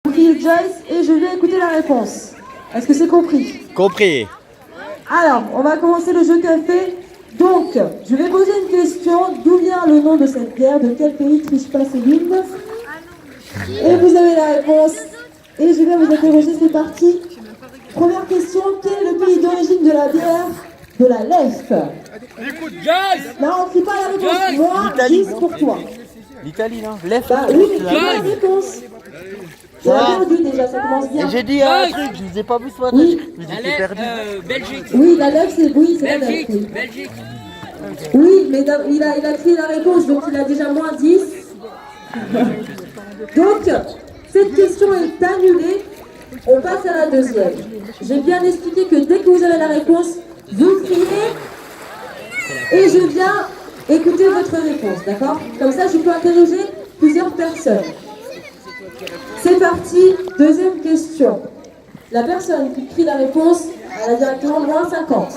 Joyce et je vais écouter la réponse. Est-ce que c'est compris? Compris. Alors, on va commencer le jeu café. Donc, je vais poser une question. D'où vient le nom de cette bière? De quel pays triche pas Céline? Et vous avez la réponse. Et je vais vous interroger, c'est parti. Première question, quel est le pays d'origine de la bière de la Lef? Non, on ne crie pas la réponse. Moi, 10 pour toi. L'Italie, non? Lef. Bah oui, mais quelle est la réponse? Tu as perdu déjà, ça commence bien. J'ai dit un truc, je vous ai pas vu ce matin. Oui. Vous étiez perdu. Belgique. Oui, la Lef, c'est oui, c'est la Lef. Oui. Belgique. Oui, mais il a crié la réponse, donc il a déjà moins 10. Donc, cette question est annulée. On passe à la deuxième. J'ai bien expliqué que dès que vous avez la réponse, vous criez et je viens écouter votre réponse, d'accord? Comme ça, je peux interroger plusieurs personnes. C'est parti, deuxième question. La personne qui crie la réponse, elle a directement moins 50.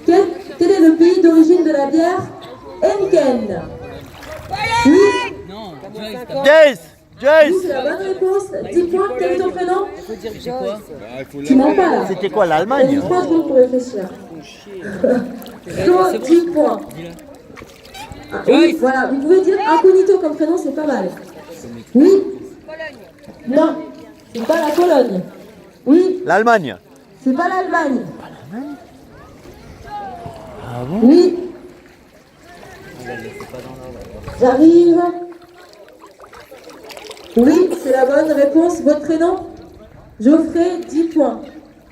Quel est le pays d'origine de la bière Henken? Oui. Non, Jace. Oui, c'est la bonne réponse. 10 points, quel est ton prénom? Tu mens pas là. C'était quoi, Il y a l'Allemagne? 3 secondes pour réfléchir. Flo, 10 points. Ah, oui, voilà, vous pouvez dire incognito comme prénom, c'est pas mal. Oui. Non, c'est pas la Pologne. Oui, L'Allemagne. c'est pas l'Allemagne. Ah bon? Oui. J'arrive. Oui, c'est la bonne réponse. Votre prénom? Geoffrey, 10 points.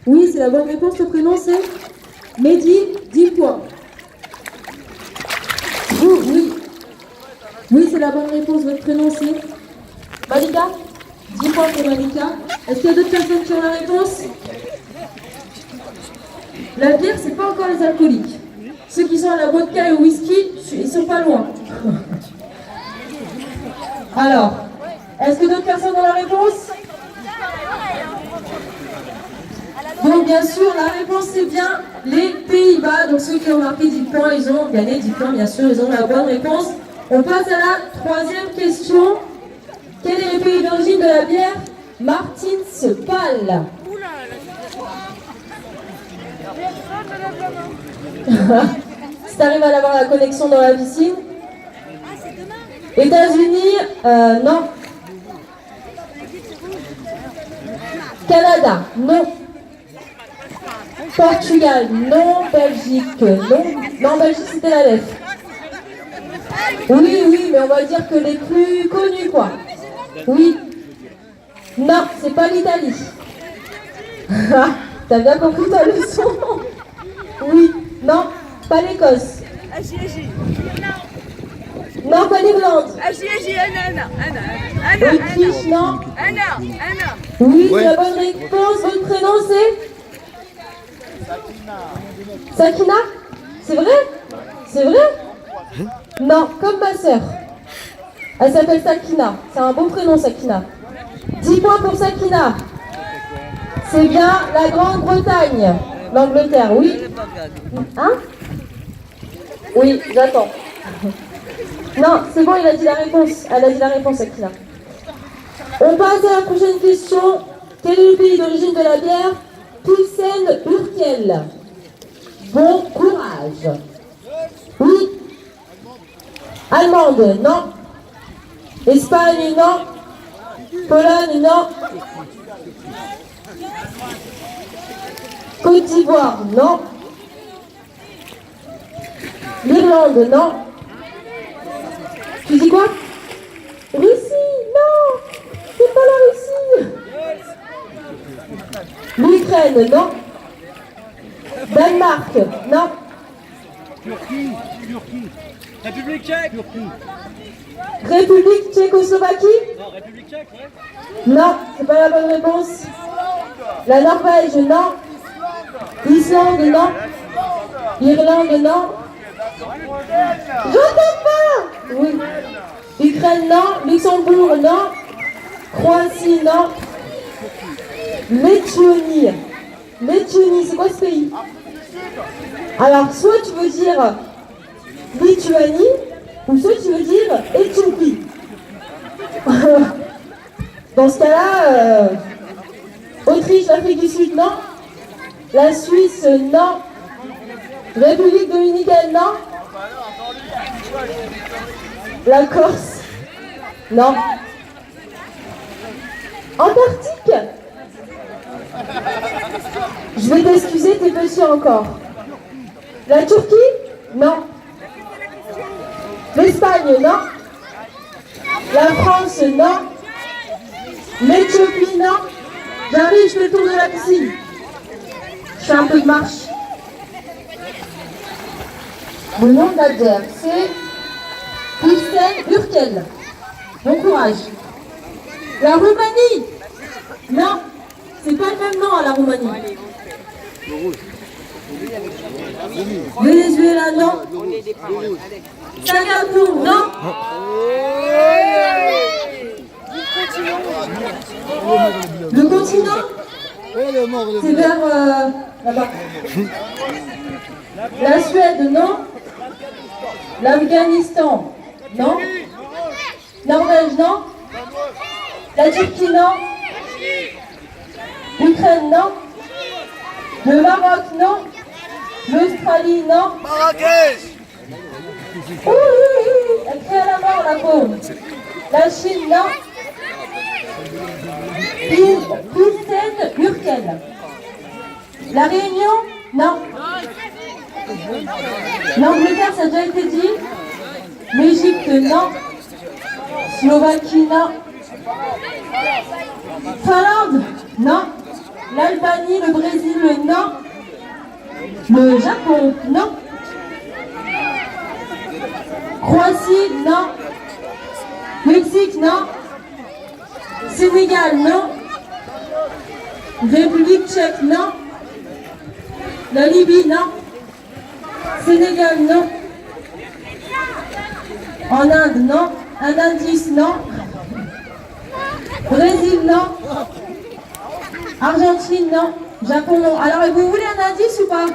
Oui, c'est la bonne réponse. Le prénom, c'est Mehdi, 10 points. Oui. Oui, c'est la bonne réponse. Votre prénom, c'est Malika, 10 points pour Malika. Est-ce qu'il y a d'autres personnes qui ont la réponse? La bière, c'est pas encore les alcooliques. Ceux qui sont à la vodka et au whisky, ils sont pas loin. Alors, est-ce que d'autres personnes ont la réponse? Donc bien sûr, la réponse c'est bien les Pays-Bas. Donc ceux qui ont marqué 10 points, ils ont gagné 10 points, bien sûr, ils ont la bonne réponse. On passe à la troisième question. Quel est le pays d'origine de la bière Martins Pale? Si t'arrives à avoir la connexion dans la piscine. États-Unis, non. Canada, non. Portugal, non. Belgique, non. Non, Belgique, c'était la Lef. Oui, mais on va dire que les plus connus, quoi. Oui. Non, c'est pas l'Italie. T'as bien compris ta leçon? Oui. Non, pas l'Écosse. Non, pas l'Irlande. Autriche, non. Oui, c'est la bonne réponse. Votre prénom, c'est Sakina? C'est vrai? C'est vrai? Non, comme ma sœur. Elle s'appelle Sakina. C'est un beau prénom, Sakina. 10 points pour Sakina. C'est bien la Grande-Bretagne. L'Angleterre, oui. Hein? Oui, j'attends. Non, c'est bon, il a dit la réponse. Elle a dit la réponse, Sakina. On passe à la prochaine question. Quel est le pays d'origine de la bière Pilsen Urquell? Bon courage. Oui. Allemande, non. Espagne, non. Pologne, non. Côte d'Ivoire, non. L'Irlande, non. Tu dis quoi? Russie, non. C'est pas la Russie. L'Ukraine, non. Danemark, non. Turquie. République tchèque. République tchécoslovaquie? Non, République tchèque, ouais. Non, c'est pas la bonne réponse. La Norvège, non. Islande, non. Irlande, non. J'entends pas. Oui. Ukraine, non. Luxembourg, non. Croatie, non. Lettonie. Lettonie, c'est quoi ce pays? Alors, soit tu veux dire Lituanie, ou soit tu veux dire Éthiopie. Dans ce cas-là, Autriche, l'Afrique du Sud, non. La Suisse, non. République dominicaine, non. La Corse, non. Antarctique. Je vais t'excuser, t'es petit encore. La Turquie, non. L'Espagne, non. La France, non. L'Éthiopie, non. J'arrive, je fais le tour de la piscine. Je fais un peu de marche. Le nom de l'adverbe, c'est Ibsen Urkel. Bon courage. La Roumanie. Non, c'est pas le même nom à la Roumanie. Venezuela, non. Singapour, non. Le continent, c'est vers là-bas. La Suède, non. L'Afghanistan, non. Norvège, non. La Turquie, non. L'Ukraine, non. Le Maroc, non. L'Australie, non. Marrakech. Elle crie à la mort, la pauvre. La Chine, non. Ibsen Urkel. La Réunion, non. L'Angleterre, ça a déjà été dit. L'Égypte, non. Slovaquie, non. Finlande, non. L'Albanie, le Brésil, non. Le Japon, non. Croatie, non. Mexique, non. Sénégal, non. République tchèque, non. La Libye, non. Sénégal, non. En Inde, non. Un indice, non. Brésil, non. Argentine, non. Japon, non. Alors, vous voulez un indice ou pas?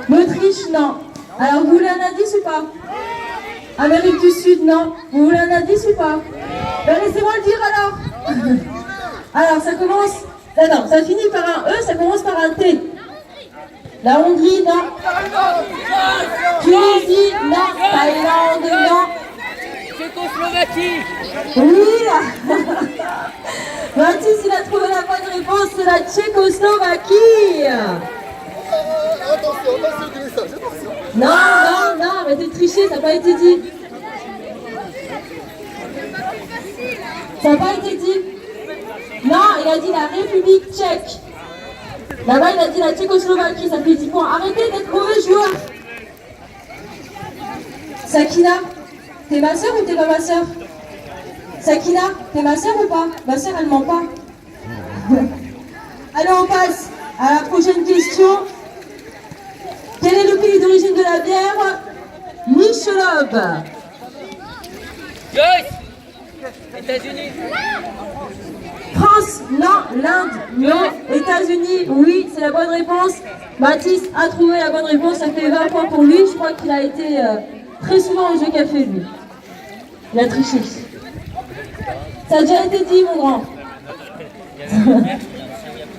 L'Autriche, non. Alors, vous voulez un indice ou pas? Amérique du Sud, non. Vous voulez un indice ou pas? Ben, laissez-moi le dire alors. Alors, ça commence... Non, ça finit par un E, ça commence par un T. La Hongrie, non. Tunisie, non. Thaïlande, non. Tchécoslovaquie. Oui. Mathis, il a trouvé la bonne réponse, c'est la Tchécoslovaquie. Attention, attention, attention. Non, mais t'es triché, ça n'a pas été dit. Ça n'a pas été dit. Non, il a dit la République tchèque. Là-bas, il a dit la Tchécoslovaquie, ça fait 10 points. Arrêtez d'être mauvais joueur. Sakina, t'es ma soeur ou t'es pas ma soeur? Sakina, t'es ma soeur ou pas? Ma soeur, elle ment pas. Allez, on passe à la prochaine question. Quel est le pays d'origine de la bière Michelob? Joyce. États-Unis. France, non. L'Inde, non. États-Unis, oui, c'est la bonne réponse. Mathis a trouvé la bonne réponse, ça fait 20 points pour lui. Je crois qu'il a été très souvent au jeu café, lui. Il a triché. Ça a déjà été dit, mon grand.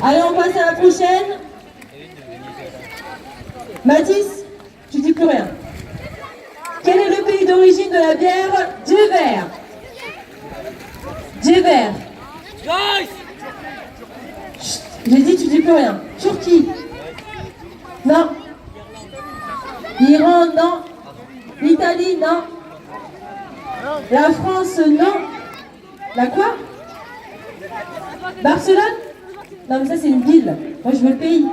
Allez, on passe à la prochaine. Mathis, tu dis plus rien. Quel est le pays d'origine de la bière Jever? Jever. Joyce. Chut, j'ai dit tu dis plus rien. Turquie. Non. Iran, non. L'Italie, non. La France, non. La quoi? Barcelone? Non, mais ça c'est une ville. Moi je veux le pays.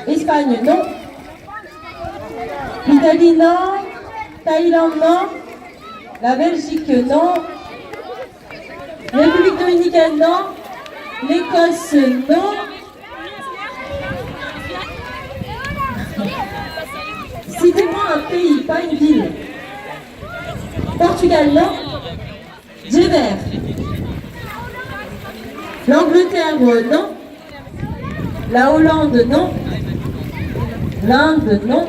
Espagne, non. L'Italie, non. Thaïlande, non. La Belgique, non. République dominicaine, non. L'Écosse, non. Citez-moi un pays, pas une ville. Portugal, non. Jever. L'Angleterre, non. La Hollande, non. L'Inde, non.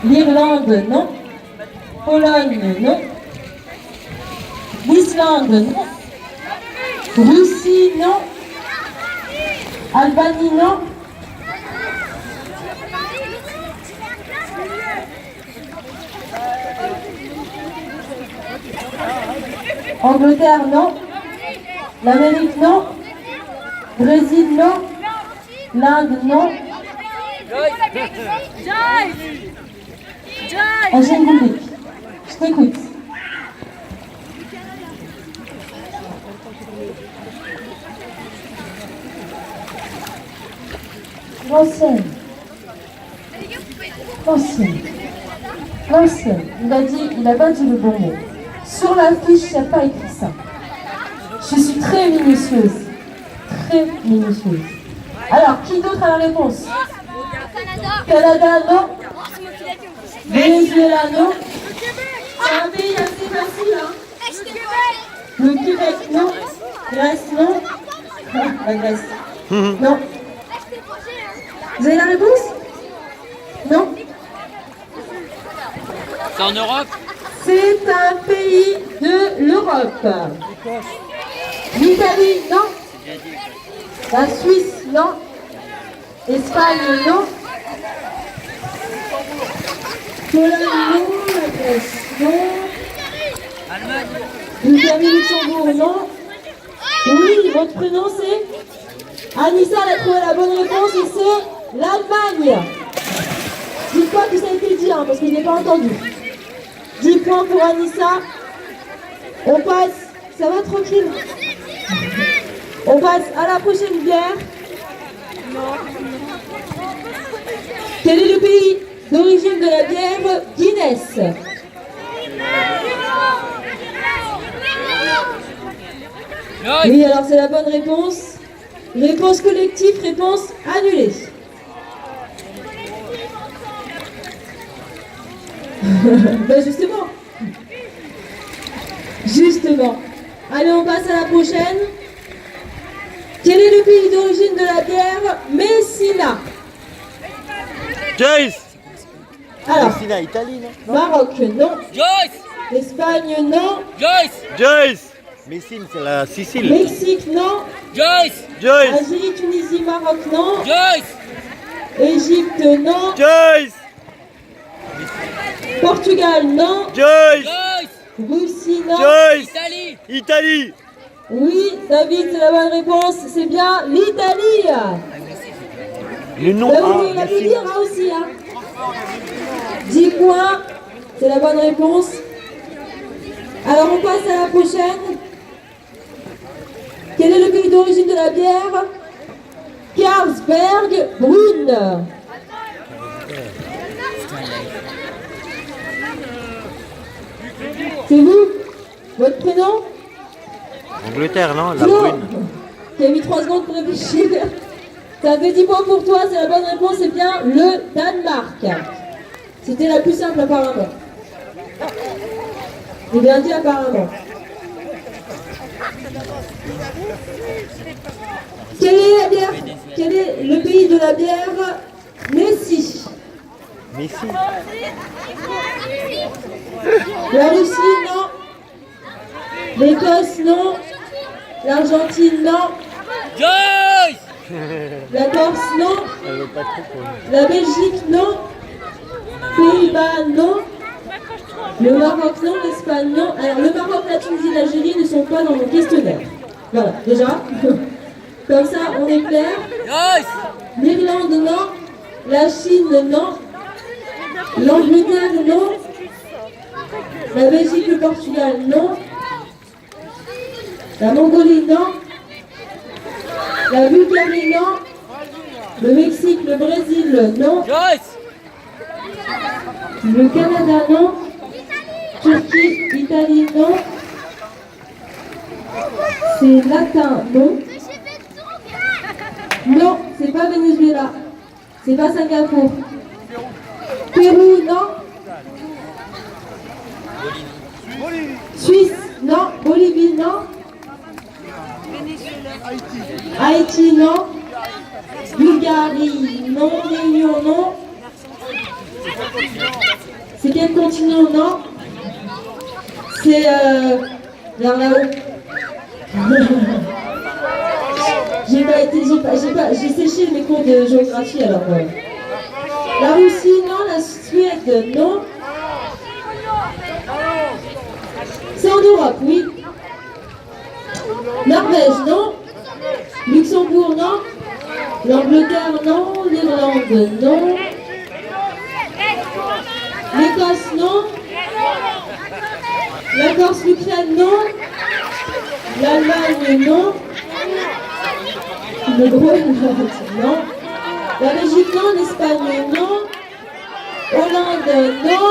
L'Irlande, non. Pologne, non. L'Islande, non. Russie, non. Albanie, non. Angleterre, non. L'Amérique, non. Brésil, non. L'Inde, non. Angèle Goulic, je t'écoute. L'ancienne. Il a pas dit le bon mot. Sur la fiche, il n'y a pas écrit ça. Je suis très minutieuse. Très minutieuse. Alors, qui d'autre a la réponse? Canada, non. Venezuela, non. C'est un pays assez facile, hein. Le Québec, non. Grèce, non. La Grèce. Non. Vous avez la réponse? Non. C'est en Europe? C'est un pays de l'Europe. L'Italie, non. La Suisse, non. Espagne, non. Pologne, non. La Grèce, non. Allemagne? Bulgarie, Luxembourg, non. Oui, votre prénom c'est Anissa, elle a trouvé la bonne réponse et c'est l'Allemagne. Dites-moi que ça a été dit, hein, parce que je n'ai pas entendu. 10 points pour Anissa. On passe, ça va tranquille. On passe à la prochaine bière. Quel est le pays d'origine de la bière Guinness? Oui, alors c'est la bonne réponse. Réponse collective, réponse annulée. Ben justement. Justement. Allez, on passe à la prochaine. Quel est le pays d'origine de la bière Messina? Joyce. Alors, Messina, Italie, non? Maroc, non. Joyce! Espagne, non. Joyce! Joyce. Messine, c'est la Sicile. Mexique, non. Joyce! Joyce. Algérie, Tunisie, Maroc, non. Joyce! Égypte, non. Joyce. Portugal, non. Joyce. Joyce! Russie, non. Joyce. Italie! Italie. Oui, David, c'est la bonne réponse. C'est bien l'Italie. Le nom Vous A. pouvez la dire hein, aussi. Hein. 10 points, c'est la bonne réponse. Alors on passe à la prochaine. Quel est le pays d'origine de la bière Carlsberg Brune. C'est vous? Votre prénom? Angleterre, non? La Flo, brune. qui a mis 3 secondes pour réfléchir. Ça fait 10 points pour toi, c'est la bonne réponse, c'est bien le Danemark. C'était la plus simple apparemment. J'ai bien dit apparemment. Quelle est la bière? Quel est le pays de la bière Messi? Messi. La Russie, non. L'Écosse, non. L'Argentine, non. Joyce! La Corse, non. Elle veut pas trop pour nous. La Belgique, non. Pays-Bas, non. Le Maroc, non. L'Espagne, non. Alors, le Maroc, la Tunisie et l'Algérie ne sont pas dans mon questionnaire. Voilà, déjà. Comme ça, on est clair. Joyce! L'Irlande, non. La Chine, non. L'Angleterre, non. La Belgique, le Portugal, non. La Mongolie, non. La Bulgarie, non. Le Mexique, le Brésil, non. Joyce! Le Canada, non. Turquie, Italie, non. C'est latin, non. Non, c'est pas Venezuela. C'est pas Singapour. Pérou, non. Suisse, non. Bolivie, non. Haïti, non. Bulgarie, non. Réunion, non. C'est quel continent, non? C'est vers là-haut. J'ai séché mes cours de géographie alors. La Russie, non. La Suède, non. C'est en Europe, oui. Norvège, non. Luxembourg, non. L'Angleterre, non. L'Irlande, non. L'Écosse, non. La Corse, l'Ukraine, non. L'Allemagne, non. Le Groenland, non. La Belgique, non. L'Espagne, non. Hollande, non.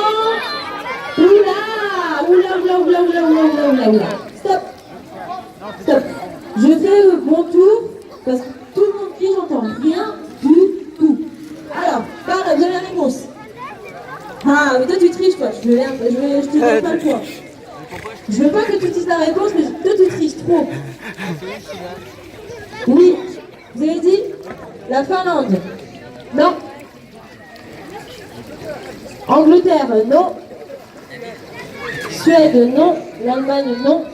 Oula. Stop. Je fais mon tour parce que tout le monde crie, j'entends rien du tout. Alors, parle, vous avez la réponse. Ah, mais toi tu triches, toi. Je te donne pas le point. Je veux pas que tu dises la réponse, mais toi tu triches trop. Oui. Vous avez dit la Finlande. Non. Angleterre, non. Suède, non. L'Allemagne, non.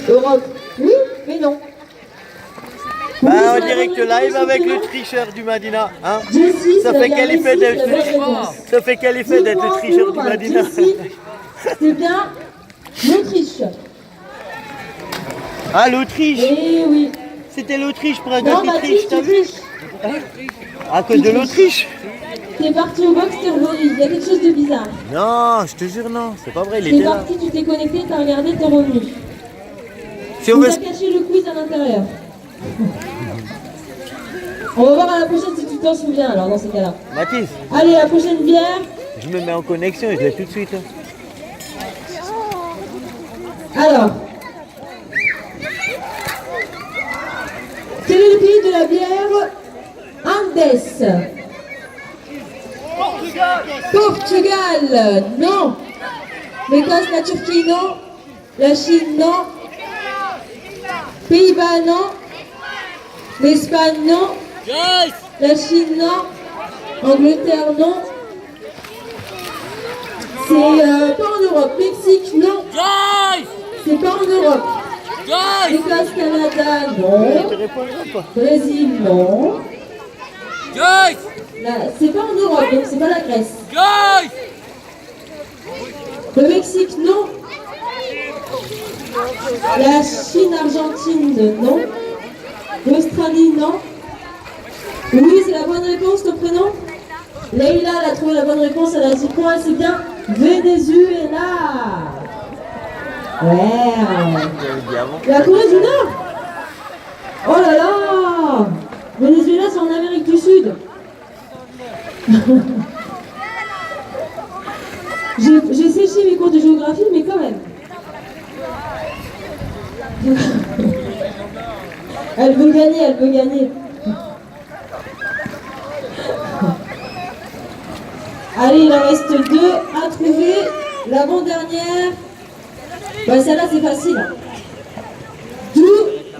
Europe, oui, mais non. Bah, en direct live avec le tricheur du Madina. Hein? Jessie, Ça fait quel effet d'être le tricheur du Madina? Jessie, c'est bien l'Autriche. Ah, l'Autriche. Eh oui. C'était l'Autriche pour un Non, gars qui triche, Baptiste, t'as tu vu? triches. À cause de l'Autriche. T'es parti au box, t'es revenu. Il y a quelque chose de bizarre. Non, je te jure, non. C'est pas vrai, il T'es était là. parti, tu t'es connecté, t'as regardé, t'es revenu. Si on On veut... a caché le quiz à l'intérieur. On va voir à la prochaine si tu t'en souviens alors dans ces cas-là. Mathis, Allez, la prochaine bière. je me mets en connexion et je l'ai tout de suite. Hein. Alors. Quel est le pays de la bière Andes? Portugal, non. L'Écosse, la Turquie, non. La Chine, non. Pays-Bas, non. L'Espagne, non. Joyce! La Chine, non. Angleterre, non. C'est pas en Europe. Mexique, non. Joyce! C'est pas en Europe. Joyce! Écosse, Canada, Je non. te répondrai pas. Brésil, non. Joyce! C'est pas en Europe, donc c'est pas la Grèce. Joyce! Le Mexique, non. La Chine, Argentine, non. L'Australie, non. Oui, c'est la bonne réponse, ton prénom? Leïla, elle a trouvé la bonne réponse, elle a 10 points, c'est bien. Venezuela. Ouais. La Corée du Nord. Oh là là. Venezuela, c'est en Amérique du Sud. J'ai séché mes cours de géographie, mais quand même. Elle veut gagner, elle veut gagner. Allez, il en reste 2 à trouver. L'avant-dernière. Bah, celle-là, c'est facile. De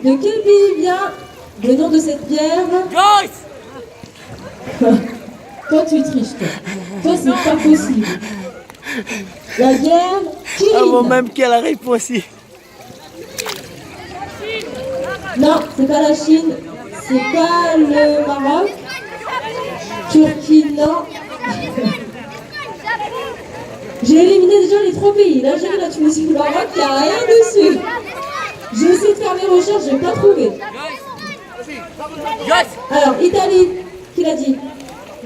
quel pays vient le nom de cette bière? Joyce! Toi, tu triches, toi. Toi, c'est pas possible. La bière Avant Kirin. même qu'elle arrive aussi. Non, c'est pas la Chine. C'est pas le Maroc. Turquie, non. J'ai éliminé déjà les 3 pays. L'Algérie, la Tunisie, le Maroc, il n'y a rien dessus. J'ai essayé de faire mes recherches, je n'ai pas trouvé. Joyce! Alors, Italie, qui l'a dit?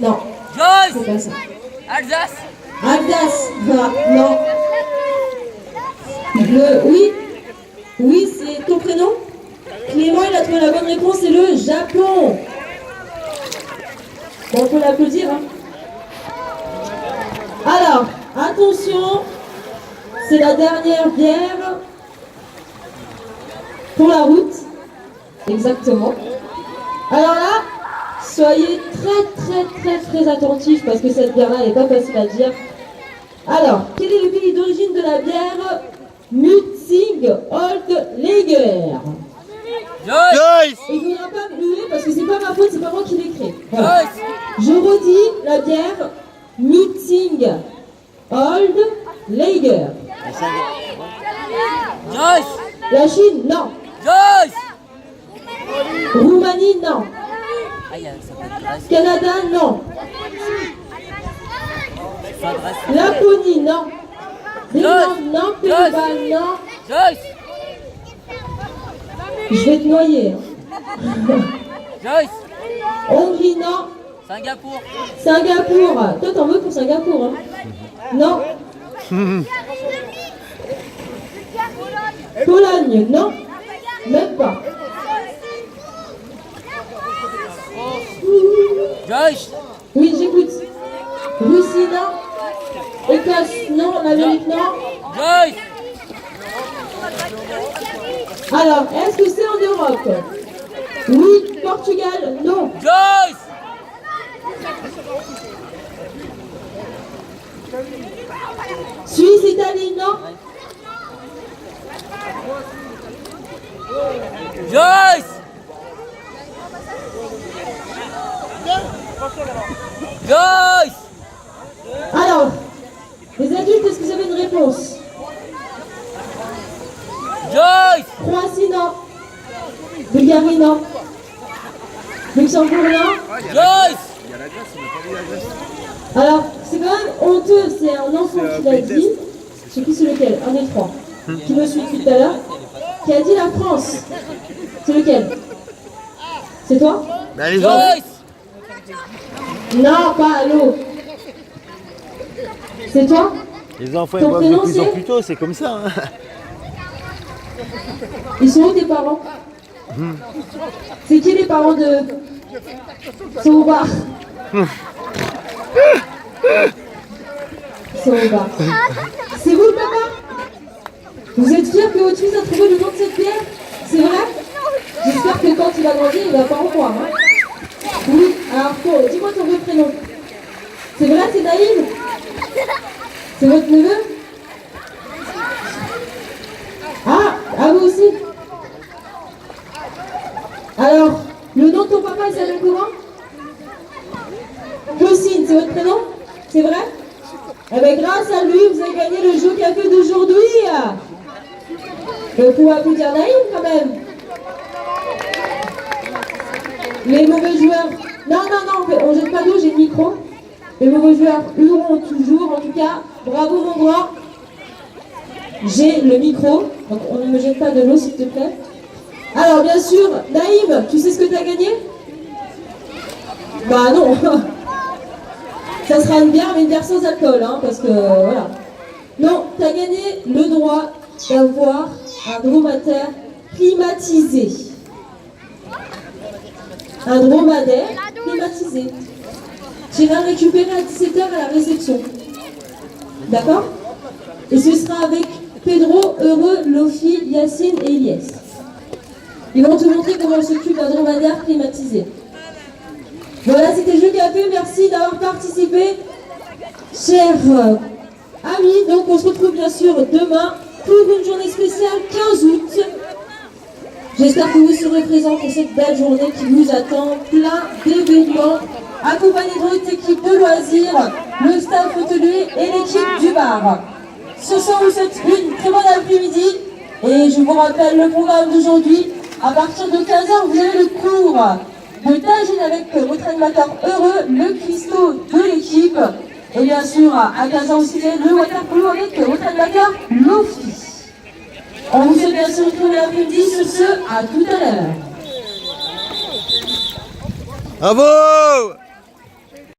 Non, c'est Joyce! pas ça. Alsace! Alsace, non. Oui, c'est ton prénom? Clément, il a trouvé la bonne réponse, c'est le Japon. Bon, on peut l'applaudir, hein. Alors, attention, c'est la dernière bière pour la route. Exactement. Alors là, soyez très attentifs parce que cette bière-là n'est pas facile à dire. Alors, quel est le pays d'origine de la bière Mutzing Old Lager? Joyce! Et il ne faudra pas me huer parce que c'est pas ma faute, c'est pas moi qui l'ai créé. Voilà. Joyce! Je redis la bière Mutzing Old Lager. Joyce. La Chine, non. Joyce. Roumanie, non. Aïe, ça peut être Grèce. Canada, non. Soit Grèce. Laponie, non. Finlande, non. Pays-Bas, non. Joyce. Je vais te noyer. Hein. Joyce. Hongrie, non. Singapour. Singapour. Toi, t'en veux pour Singapour, hein? Non. Pologne, non. Même pas. Joyce. Oui, j'écoute. Russie, non. Écosse, non. Amérique, non. Joyce. Alors, est-ce que c'est en Europe? Oui. Portugal, non. Joyce. Suisse, Italie, non. Joyce. Joyce. Alors, les adultes, est-ce que vous avez une réponse? Joyce. Croatie, non. Bulgarie, non. Luxembourg, non. Joyce. Alors, c'est quand même honteux, c'est un enfant qui l'a dit, je sais plus c'est lequel, un des trois, qui me suit depuis tout à l'heure, qui a dit la France. C'est lequel? C'est toi? Ben, les enfants. Joyce. Non, pas allô. C'est toi? Les enfants, ils Ton boivent de prénom, plus en c'est plus tôt, c'est comme ça. Hein. Ils sont où tes parents? C'est qui les parents de... Ils sont au bar. Ils sont au bar. C'est vous le papa? Vous êtes fiers que votre fils a trouvé le nom de cette bière? C'est vrai? J'espère que quand il va grandir, il va pas en boire. Hein? Oui, alors Paul, dis-moi ton vrai prénom. C'est vrai, c'est Naïm? C'est votre neveu? Ah, à vous aussi? Alors, le nom de ton papa, il s'appelle comment? Jocelyne, c'est votre prénom? C'est vrai? Eh bien, grâce à lui, vous avez gagné le jeu café d'aujourd'hui. Vous pouvez applaudir Naïm quand même. Les mauvais joueurs. Non, on jette pas d'eau, j'ai le micro. Les mauvais joueurs hurleront toujours. En tout cas, bravo mon grand. J'ai le micro. Donc on ne me jette pas de l'eau, s'il te plaît. Alors, bien sûr, Naïm, tu sais ce que tu as gagné? Bah non. Ça sera une bière, mais une bière sans alcool, hein, parce que voilà. Non, tu as gagné le droit d'avoir un dromadaire climatisé. Un dromadaire climatisé. Tu iras le récupérer à 17h à la réception. D'accord? Et ce sera avec Pedro, Heureux, Lofi, Yacine et Ilyes. Ils vont te montrer comment on s'occupe d'un dromadaire climatisé. Voilà, c'était Jeu Café. Merci d'avoir participé, chers amis. Donc, on se retrouve bien sûr demain pour une journée spéciale 15 août. J'espère que vous serez présents pour cette belle journée qui vous attend. Plein d'événements, accompagné de votre équipe de loisirs, le staff hôtelier et l'équipe du bar. Ce soir, vous souhaite une très bonne après-midi. Et je vous rappelle le programme d'aujourd'hui. À partir de 15h, vous avez le cours de Tagine avec votre animateur Heureux, le cuistot de l'équipe. Et bien sûr, à 15h aussi, le waterpolo avec votre animateur Lofi. On vous souhaite bien sûr une très belle après-midi. Sur ce, à tout à l'heure. Bravo!